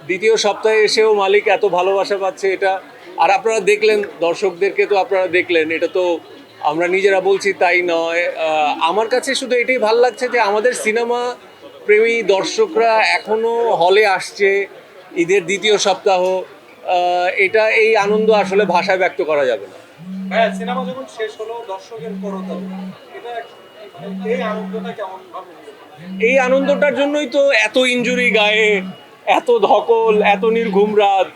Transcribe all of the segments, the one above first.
দ্বিতীয় সপ্তাহে এসেও মালিক এত ভালোবাসা পাচ্ছে, এটা আর আপনারা দেখলেন, দর্শকদেরকে তো আপনারা দেখলেন, এটা তো আমরা নিজেরা বলছি তাই নয়। আমার কাছে শুধু এটাই ভালো লাগছে যে আমাদের সিনেমা প্রেমী দর্শকরা এখনো হলে আসছে, ঈদের দ্বিতীয় সপ্তাহ, এটা এই আনন্দ আসলে ভাষায় ব্যক্ত করা যাবে না। হ্যাঁ, সিনেমা যখন শেষ হলো দর্শকের করতালি, এটা এই আনন্দটা কেমন ভাবে এই আনন্দটার জন্যই তো এত ইনজুরি গায়ে, এত ধকল, এত নির্ঘুম রাত,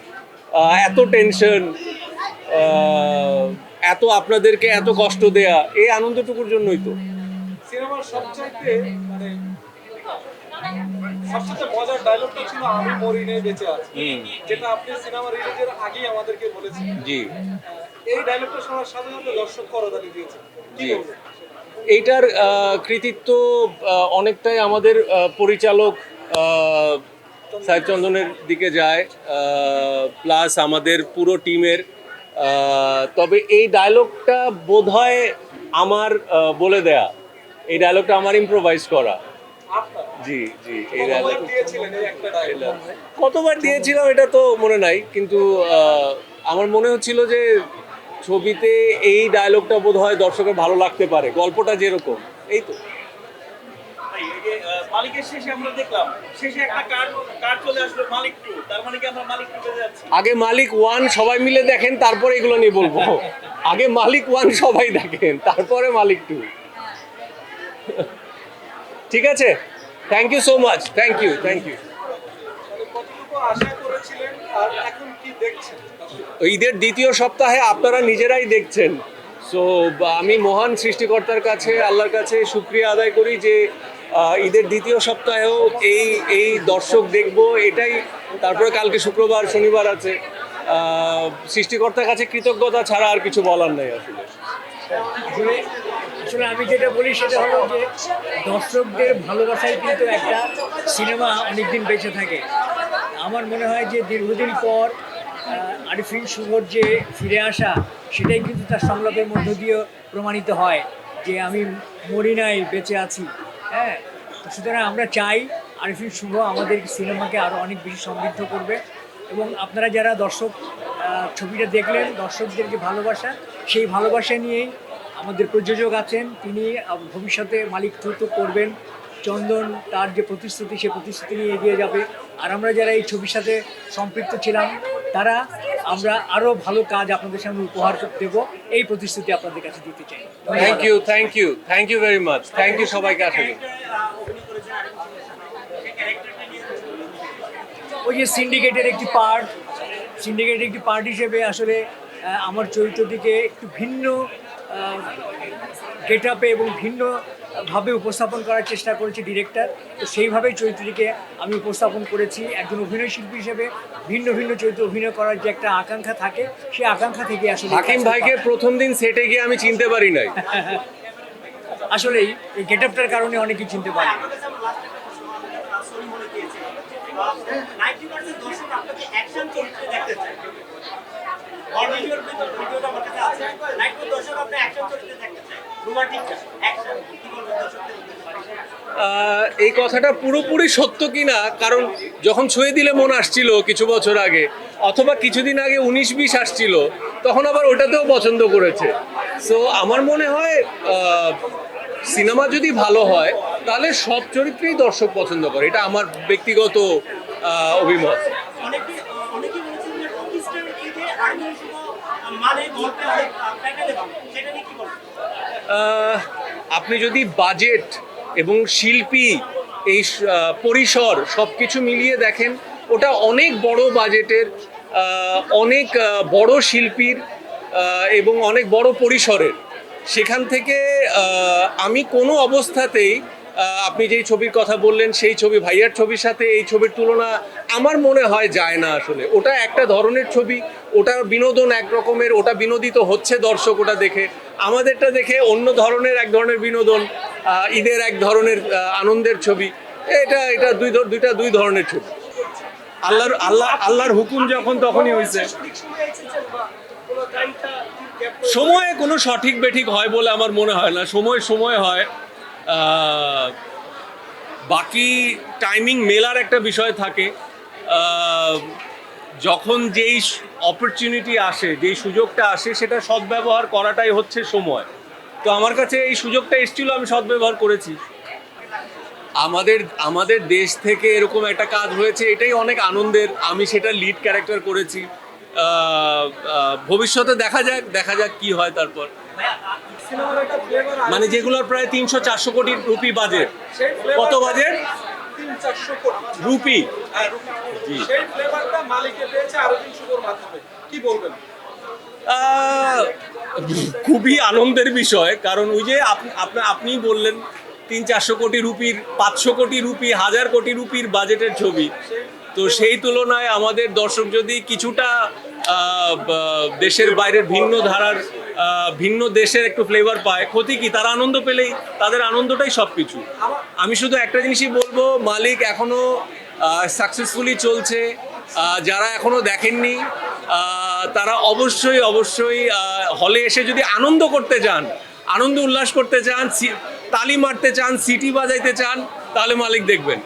এত টেনশন, এত আপনাদেরকে এত কষ্ট দেয়া, এই আনন্দটুকুর জন্যই তো। সিনেমার সবচাইতে মানে সবচেয়ে মজার ডায়লগটা ছিল আমি মরি নেই বেঁচে আছি, যেটা আপনি সিনেমা রিলিজের আগেই আমাদেরকে বলেছেন। জি এই ডায়লগটা শোনার সাথে সাথে দর্শক করতালি দিয়েছে। কি জি, বলবেন? এইটার কৃতিত্ব অনেকটাই আমাদের পরিচালক সাহেব চন্দনের দিকে যায়, প্লাস আমাদের পুরো টিমের। তবে এই ডায়লগটা বোধহয় আমার বলে দেয়া, এই ডায়লগটা আমার ইম্প্রোভাইজ করা। আপনার জি জি, এই কতবার ডায়লগ দিয়েছিলেন এই একটা ডায়লগ? কতবার দিয়েছিলাম এটা তো মনে নাই, কিন্তু আমার মনে হচ্ছিল যে ছবিতে এই ডায়লগটা বোধহয় দর্শকের ভালো লাগতে পারে, গল্পটা যেরকম। এই তো মালিকের শেষে আমরা দেখলাম শেষে একটা কার্ড কার্ড চলে আসলো মালিক 2, তার মানে কি আমরা মালিক 2 পেতে যাচ্ছি? আগে মালিক 1 সবাই মিলে দেখেন, তারপরে এগুলো নিয়ে বলবো। আগে মালিক 1 সবাই দেখেন, তারপরে মালিক 2। ঠিক আছে, thank you so much, thank you. মানে কতটুকু আশা করেছিলেন আর এখন কি দেখছেন? ঈদের দ্বিতীয় সপ্তাহে আপনারা নিজেরাই দেখছেন। সো আমি মহান সৃষ্টিকর্তার কাছে, আল্লাহর কাছে শুকরিয়া আদায় করি যে ঈদের দ্বিতীয় সপ্তাহেও এই এই দর্শক দেখবো, এটাই। তারপরে কালকে শুক্রবার শনিবার আছে, সৃষ্টিকর্তার কাছে কৃতজ্ঞতা ছাড়া আর কিছু বলার নেই আসলে। আসলে আসলে আমি যেটা বলি সেটা হলো যে দর্শকদের ভালোবাসায় কিন্তু একটা সিনেমা অনেকদিন বেঁচে থাকে। আমার মনে হয় যে দীর্ঘদিন পর আরিফিন শুভর যে ফিরে আসা, সেটাই কিন্তু তার সংলাপের মধ্য দিয়ে প্রমাণিত হয় যে আমি মরি নাই বেঁচে আছি। হ্যাঁ, তো সুতরাং আমরা চাই আরিফিন শুভ আমাদের সিনেমাকে আরও অনেক বেশি সমৃদ্ধ করবে। এবং আপনারা যারা দর্শক ছবিটা দেখলেন, দর্শকদের যে ভালোবাসা, সেই ভালোবাসা নিয়েই আমাদের প্রযোজক আছেন, তিনি ভবিষ্যতে মালিক 2 তো করবেন। চন্দন তার যে প্রতিশ্রুতি, সেই প্রতিশ্রুতি নিয়ে এগিয়ে যাবে। আর আমরা যারা এই ছবির সাথে সম্পৃক্ত ছিলাম, তারা আমরা আরও ভালো কাজ আপনাদের সামনে উপহার দেব, এই প্রতিশ্রুতি আপনাদের কাছে দিতে চাই। Thank you very much, thank you সবাইকে আসলে। ওই যে সিন্ডিকেটের একটি পার্ট হিসেবে আসলে আমার চরিত্রটিকে একটু ভিন্ন গেট আপে এবং ভিন্নভাবে উপস্থাপন করার চেষ্টা করেছি ডিরেক্টর। তো সেইভাবেই চরিত্রটিকে আমি উপস্থাপন করেছি। একজন অভিনয় শিল্পী হিসেবে ভিন্ন ভিন্ন চরিত্র অভিনয় করার যে একটা আকাঙ্ক্ষা থাকে, সেই আকাঙ্ক্ষা থেকে আসলে হাকিম ভাইকে প্রথম দিন সেটে গিয়ে আমি চিনতে পারি নাই। আসলেই এই গেট আপটার কারণে অনেকেই চিনতে পারে। 90% দর্শক আপনাকে অ্যাকশন চরিত্রে দেখতে চায়। ভিডিওটা আমার কাছে আছে। 90% দর্শক আপনি অ্যাকশন চরিত্রে দেখতে চায়। রোমান্টিক না, অ্যাকশন। কি বলবেন দর্শকদের উদ্দেশ্যে? এই কথাটা পুরোপুরি সত্য কিনা, কারণ যখন ছুঁয়ে দিলে মন আসছিল কিছু বছর আগে, অথবা কিছুদিন আগে 19-20 আসছিল, তখন আবার ওটাতেও পছন্দ করেছে। সো আমার মনে হয় সিনেমা যদি ভালো হয় তাহলে সব চরিত্রেই দর্শক পছন্দ করে, এটা আমার ব্যক্তিগত অভিমত। অনেকেই বলেছেন যে অফিসের ঈদে আর্মির মানে গল্পে অনেক প্যাকেলে পাবে। সেটা নিয়ে কি বলবেন? আপনি যদি বাজেট এবং শিল্পী, এই পরিসর সব কিছু মিলিয়ে দেখেন, ওটা অনেক বড় বাজেটের, অনেক বড় শিল্পীর, এবং অনেক বড় পরিসরের। সেখান থেকে আমি কোনো অবস্থাতেই আপনি যেই ছবির কথা বললেন, সেই ছবি ভাইয়ার ছবির সাথে এই ছবির তুলনা আমার মনে হয় যায় না আসলে। ওটা একটা ধরনের ছবি, ওটা বিনোদন এক রকমের, ওটা বিনোদিত হচ্ছে দর্শক ওটা দেখে। আমাদেরটা দেখে অন্য ধরনের এক ধরনের বিনোদন, ঈদের এক ধরনের আনন্দের ছবি। এটা এটা দুই ধরনের ছবি। আল্লাহর হুকুম যখন তখনই হয়েছে। সময়ে কোনো সঠিক বেঠিক হয় বলে আমার মনে হয় না, সময় হয়। বাকি টাইমিং মেলার একটা বিষয় থাকে। যখন যেই অপরচুনিটি আসে, যেই সুযোগটা আসে, সেটা সদ্ব্যবহার করাটাই হচ্ছে সময়। তো আমার কাছে এই সুযোগটা এসেছিল, আমি সদ্ব্যবহার করেছি। আমাদের দেশ থেকে এরকম একটা কাজ হয়েছে, এটাই অনেক আনন্দের। আমি সেটা লিড ক্যারেক্টার করেছি। ভবিষ্যতে দেখা যাক কি হয় তারপর। সিনেমার একটা ফ্লেভার মানে যেগুলোর প্রায় 300-400 কোটি রুপি বাজেট। সেই কত বাজেট? 300-400 কোটি রুপি। হ্যাঁ, জি। সেই ফ্লেভারটা মালিকে পেয়েছে আরো 300 মাধ্যমে, কি বলবেন? আহ, খুবই আনন্দের বিষয়, কারণ ওই যে আপনি বললেন 300-400 কোটি রুপির, 500 কোটি রুপি, 1000 কোটি রুপির বাজেটের ছবি। তো সেই তুলনায় আমাদের দর্শক যদি কিছুটা দেশের বাইরের ভিন্ন ধারার, ভিন্ন দেশের একটু ফ্লেভার পায়, ক্ষতি কি? তারা আনন্দ পেলেই, তাদের আনন্দটাই সব কিছু। আমি শুধু একটা জিনিসই বলবো, মালিক এখনো সাকসেসফুলি চলছে। যারা এখনো দেখেননি তারা অবশ্যই হলে এসে যদি আনন্দ করতে চান, আনন্দ উল্লাস করতে চান, তালি মারতে চান, সিটি বাজাইতে চান, তাহলে মালিক দেখবেন।